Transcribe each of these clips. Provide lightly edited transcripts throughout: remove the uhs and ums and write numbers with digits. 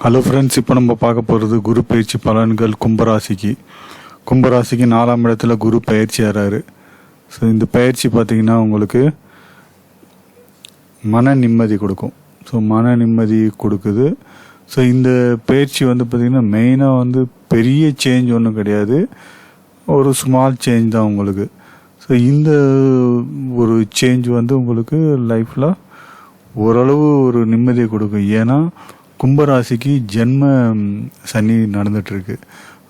Hello friends, இப்போ நம்ம பார்க்க போகிறது குரு பயிற்சி பலன்கள் கும்பராசிக்கு 4ஆம் இடத்துல குரு பயிற்சி ஆறாரு. ஸோ இந்த பயிற்சி பார்த்திங்கன்னா உங்களுக்கு மன நிம்மதி கொடுக்கும். ஸோ மன நிம்மதி கொடுக்குது. ஸோ இந்த பயிற்சி பார்த்திங்கன்னா மெயினாக பெரிய சேஞ்ச் ஒன்றும் கிடையாது, ஒரு ஸ்மால் சேஞ்ச் தான் உங்களுக்கு. ஸோ இந்த ஒரு சேஞ்ச் உங்களுக்கு லைஃப்பில் ஓரளவு ஒரு நிம்மதியை கொடுக்கும். ஏன்னா கும்பராசிக்கு ஜென்ம சனி நடந்துகிட்ருக்கு,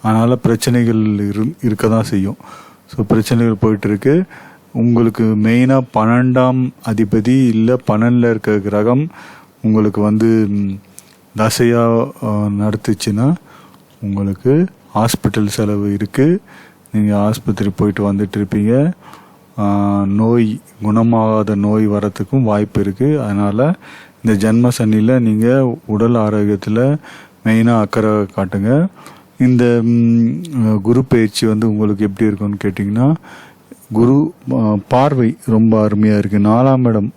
அதனால் பிரச்சனைகள் இருக்க தான் செய்யும். ஸோ பிரச்சனைகள் போயிட்டுருக்கு. உங்களுக்கு மெயினாக 12ஆம் அதிபதி இல்லை 12ல் இருக்க கிரகம் உங்களுக்கு தசையாக நடத்துச்சுன்னா உங்களுக்கு ஹாஸ்பிட்டல் செலவு இருக்குது. நீங்கள் ஆஸ்பத்திரி போயிட்டு வந்துட்டு இருப்பீங்க. நோய் குணமாகாத நோய் வரத்துக்கும் வாய்ப்பு இருக்குது. அதனால் இந்த ஜென்ம சனியில் நீங்கள் உடல் ஆரோக்கியத்தில் மெயினாக அக்கறை காட்டுங்க. இந்த குரு பயிற்சி உங்களுக்கு எப்படி இருக்குன்னு கேட்டிங்கன்னா, குரு பார்வை ரொம்ப அருமையாக இருக்குது. 4ஆம் இடம்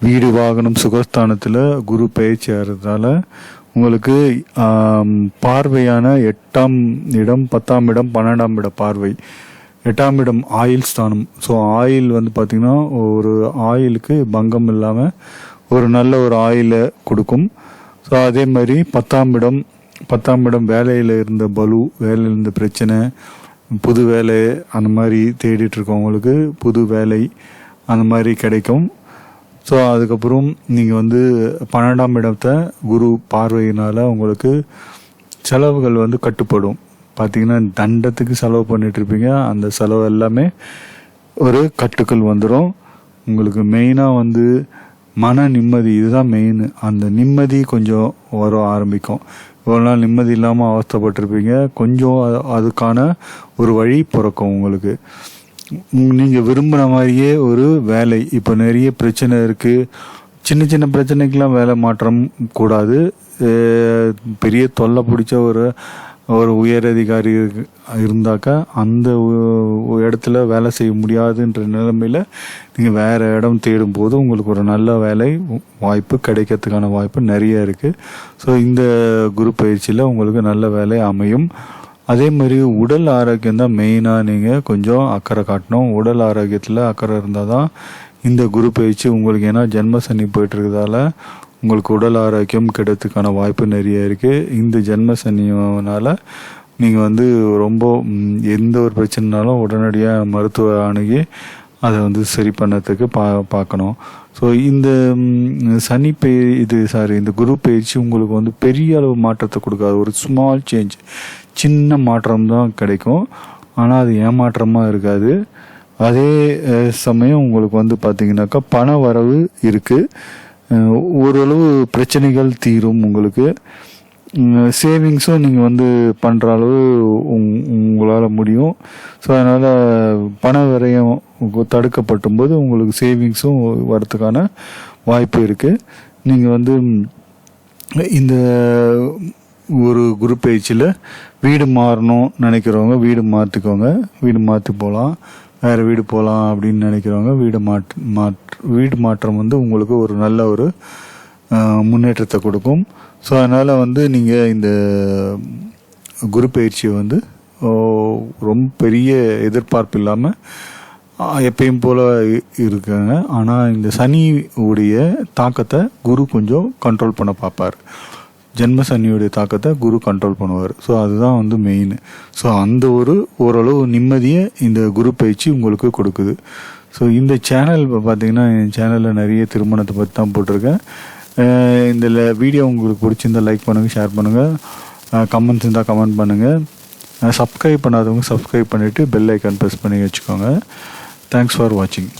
வீடு வாகனம் சுகஸ்தானத்தில் குரு பயிற்சி ஆகிறதால உங்களுக்கு பார்வையான 8ஆம் இடம் 10ஆம் இடம் 12ஆம் இடம் பார்வை. 8ஆம் இடம் ஆயில் ஸ்தானம். ஸோ ஆயில் பார்த்திங்கன்னா ஒரு ஆயிலுக்கு பங்கம் இல்லாமல் ஒரு நல்ல ஒரு ஆயிலை கொடுக்கும். ஸோ அதே மாதிரி 10ஆம் இடம் வேலையில் இருந்த பலு, வேலையில் இருந்த பிரச்சனை, புது வேலை அந்த மாதிரி தேடிட்டு இருக்கவங்களுக்கு புது வேலை அந்த மாதிரி கிடைக்கும். ஸோ அதுக்கப்புறம் நீங்கள் 12ஆம் இடத்தை குரு பார்வையினால் உங்களுக்கு செலவுகள் கட்டுப்படும். பார்த்திங்கன்னா தண்டத்துக்கு செலவு பண்ணிகிட்ருப்பீங்க, அந்த செலவு எல்லாமே ஒரு கட்டுக்கள் வந்துடும். உங்களுக்கு மெயினாக மன நிம்மதி, இதுதான் மெயின். அந்த நிம்மதி கொஞ்சம் வர ஆரம்பிக்கும். இவ்வளோ நாள் நிம்மதி இல்லாமல் அவஸ்தைப்பட்டிருப்பீங்க, கொஞ்சம் அதுக்கான ஒரு வழி பிறக்கும் உங்களுக்கு. நீங்கள் விரும்பின மாதிரியே ஒரு வேலை. இப்போ நிறைய பிரச்சனை இருக்குது. சின்ன சின்ன பிரச்சனைக்கெலாம் வேலை மாற்றம் கூடாது. பெரிய தொல்லை பிடிச்ச ஒரு உயர் அதிகாரி இருந்தாக்கா அந்த இடத்துல வேலை செய்ய முடியாதுன்ற நிலைமையில் நீங்கள் வேறு இடம் தேடும் போது உங்களுக்கு ஒரு நல்ல வேலை வாய்ப்பு கிடைக்கிறதுக்கான வாய்ப்பு நிறைய இருக்குது. ஸோ இந்த குரு பயிற்சியில் உங்களுக்கு நல்ல வேலை அமையும். அதே மாதிரி உடல் ஆரோக்கியம் தான் மெயினாக நீங்கள் கொஞ்சம் அக்கறை காட்டணும். உடல் ஆரோக்கியத்தில் அக்கறை இருந்தால் தான் இந்த குரு பயிற்சி உங்களுக்கு, ஏன்னா ஜென்ம சனி போயிட்டுருக்கிறதால உங்களுக்கு உடல் ஆரோக்கியம் கிடைக்கிறதுக்கான வாய்ப்பு நிறைய இருக்குது. இந்த ஜென்ம சனியினால் நீங்கள் ரொம்ப எந்த ஒரு பிரச்சனைனாலும் உடனடியாக மருத்துவ அணுகி அதை சரி பண்ணதுக்கு பார்க்கணும். ஸோ இந்த இந்த குரு பயிற்சி உங்களுக்கு பெரிய அளவு மாற்றத்தை கொடுக்காது. ஒரு ஸ்மால் சேஞ்ச், சின்ன மாற்றம் தான் கிடைக்கும். ஆனால் அது ஏமாற்றமாக இருக்காது. அதே சமயம் உங்களுக்கு பார்த்திங்கனாக்கா பண வரவு இருக்குது. ஓரளவு பிரச்சனைகள் தீரும். உங்களுக்கு சேவிங்ஸும் நீங்கள் பண்ணுற அளவு உங்களால் முடியும். ஸோ அதனால் பண விரயம் தடுக்கப்பட்டும் போது உங்களுக்கு சேவிங்ஸும் வரத்துக்கான வாய்ப்பு இருக்குது. நீங்கள் இந்த ஒரு குரு பயிற்சியில் வீடு மாறணும் நினைக்கிறவங்க வீடு மாற்றிக்கோங்க. வீடு மாற்றி போகலாம், வேறு வீடு போகலாம் அப்படின்னு நினைக்கிறவங்க வீடு மாற்றம் உங்களுக்கு ஒரு நல்ல ஒரு முன்னேற்றத்தை கொடுக்கும். ஸோ அதனால் நீங்கள் இந்த குரு பயிற்சியை ரொம்ப பெரிய எதிர்பார்ப்பு இல்லாமல் எப்பயும் போல் இருக்காங்க. ஆனால் இந்த சனி உடைய தாக்கத்தை குரு கொஞ்சம் கண்ட்ரோல் பண்ண பார்ப்பார். ஜென்ம சனியுடைய தாக்கத்தை குரு கண்ட்ரோல் பண்ணுவார். ஸோ அதுதான் மெயின். ஸோ அந்த ஓரளவு நிம்மதியை இந்த குரு பயிற்சி உங்களுக்கு கொடுக்குது. ஸோ இந்த சேனல் பார்த்திங்கன்னா, என் சேனலில் நிறைய திருமணத்தை பற்றி தான் போட்டிருக்கேன். இந்த வீடியோ உங்களுக்கு பிடிச்சிருந்தால் லைக் பண்ணுங்கள், ஷேர் பண்ணுங்கள், கமெண்ட்ஸ் இருந்தால் கமெண்ட் பண்ணுங்கள். சப்ஸ்கிரைப் பண்ணாதவங்க சப்ஸ்கிரைப் பண்ணிவிட்டு பெல் ஐக்கான் ப்ரெஸ் பண்ணி வச்சுக்கோங்க. தேங்க்ஸ் ஃபார் வாட்சிங்.